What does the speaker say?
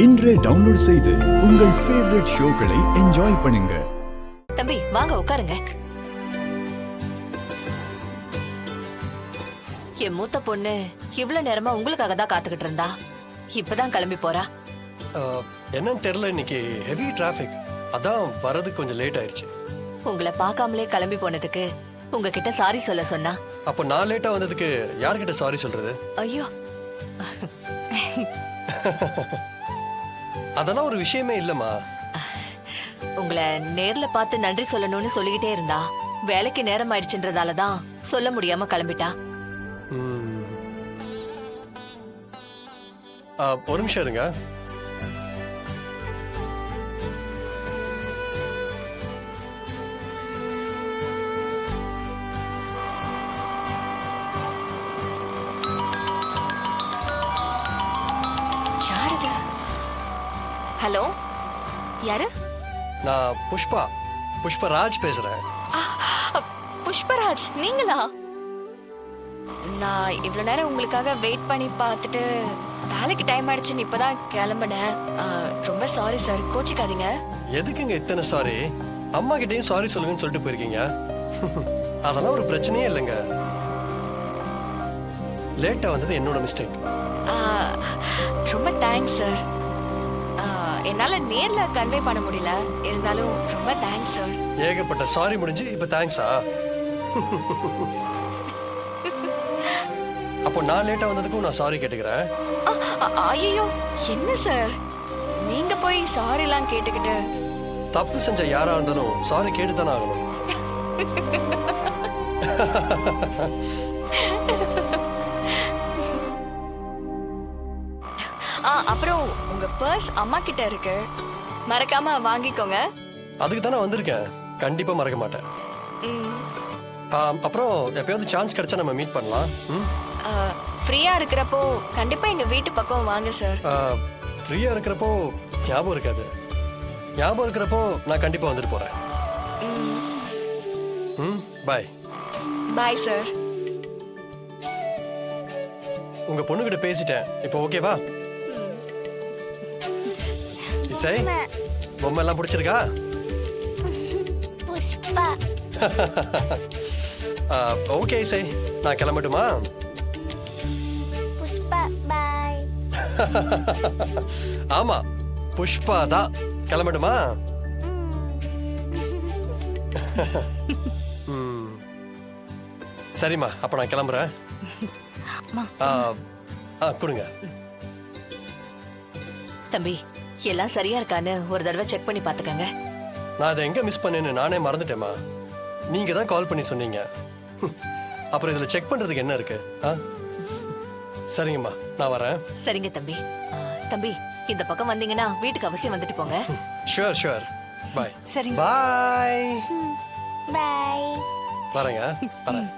இன்றே டவுன்லோட் செய்து உங்கள் ஃபேவரட் ஷோக்களை என்ஜாய் பண்ணுங்க. தம்பி வாங்க உட்காருங்க. என் மூத்த பொண்ணு இவ்வளவு நேரமா உங்களுக்காக தான் காத்துக்கிட்டு இருந்தா. இப்பதான் கிளம்பி போறா. என்னன்னு தெரியல, இன்னைக்கு ஹெவி டிராஃபிக், அதான் வரது கொஞ்சம் லேட் ஆயிருச்சு. உங்களை பார்க்காமலே கிளம்பி போனதுக்கு உங்ககிட்ட சாரி சொல்ல சொன்னா. அப்போ நான் லேட்டா வந்ததுக்கு யார்கிட்ட சாரி சொல்றது? ஐயோ, அதெல்லாம் ஒரு விஷயமே இல்லம்மா. உங்களை நேர்ல பார்த்து நன்றி சொல்லணும்னு சொல்லிக்கிட்டே இருந்தா. வேலைக்கு நேரம் ஆயிடுச்சுன்றதாலதான் சொல்ல முடியாம கிளம்பிட்டா. ஒரு நிமிஷம் இருங்க. ஹலோ, யாரு? நான் புஷ்பராஜ் பேசுறேன். புஷ்பராஜ் நீங்களா? நான் இவ்வளவு நேரம் உங்களுக்காக வெயிட் பண்ணி பார்த்துட்டு வேலைக்கு டைம் ஆயிடுச்சுன்னு இப்பதான் கிளம்பினேன். ரொம்ப சாரி சார், கோச்சிக்காதீங்க. எதுக்குங்க இத்தனை சாரி? அம்மா கிட்டயும் சாரி சொல்லுங்கன்னு சொல்லிட்டு போயிருக்கீங்க. அதெல்லாம் ஒரு பிரச்சனையே இல்லைங்க. லேட்டா வந்தது என்னோட மிஸ்டேக். ரொம்ப தேங்க்ஸ் சார். என்னால நேர்ல கன்வே பண்ண முடியல, இருந்தாலும் ரொம்ப தேங்க்ஸ் சார். ஏகப்பட்ட சாரி முடிஞ்சு இப்ப தேங்க்ஸா? அப்போ நான் லேட்டா வந்ததுக்கும் நான் சாரி கேட்டுக்கிறேன். ஐயோ, என்ன சார் நீங்க போய் சாரி எல்லாம் கேட்டுக்கிட்டு? தப்பு செஞ்ச யாரா இருந்தாலும் சாரி கேட்டுதானே ஆகணும். அப்புறம் உங்க பர்ஸ் அம்மா கிட்ட இருக்கு, மறக்காம வாங்கிக்கோங்க. அதுக்கு தானே வந்திருக்கேன், கண்டிப்பா மறக்க மாட்டேன். அப்புறம் எப்பயாவது சான்ஸ் கிடைச்சா நம்ம மீட் பண்ணலாம். ஃப்ரீயா இருக்கிறப்போ கண்டிப்பா எங்க வீட்டு பக்கம் வாங்க சார். ஃப்ரீயா இருக்கிறப்போ ஞாபகம் இருக்காது, ஞாபகம் இருக்கிறப்போ நான் கண்டிப்பா வந்துட்டு போறேன். பாய். Bye sir. உங்க பொண்ணுகிட்ட பேசிட்டேன், இப்போ ஓகேவா? இசை, பொம்மை எல்லாம் பிடிச்சிருக்கா? ஓகே இசை, நான் கிளம்பட்டுமா? ஆமா, புஷ்பா தான். கிளம்பட்டுமா? சரிம்மா, அப்ப நான் கிளம்புறேன். கொடுங்க. தம்பி, எல்லாம் சரியா இருக்கான்னு ஒரு தடவை செக் பண்ணி பாத்துக்கங்க. நான் அதை எங்க மிஸ் பண்ணேன்னு நானே மறந்துட்டேம்மா. நீங்க தான் கால் பண்ணி சொன்னீங்க. அப்புறம் இதுல செக் பண்றதுக்கு என்ன இருக்கு? சரிங்கம்மா, நான் வரேன். சரிங்க தம்பி. தம்பி, இந்த பக்கம் வந்தீங்கன்னா வீட்டுக்கு அவசியம் வந்துட்டு போங்க. Sure sure. பாய். சரிங்க. பாய். பாய். வரேங்க. வரேன்.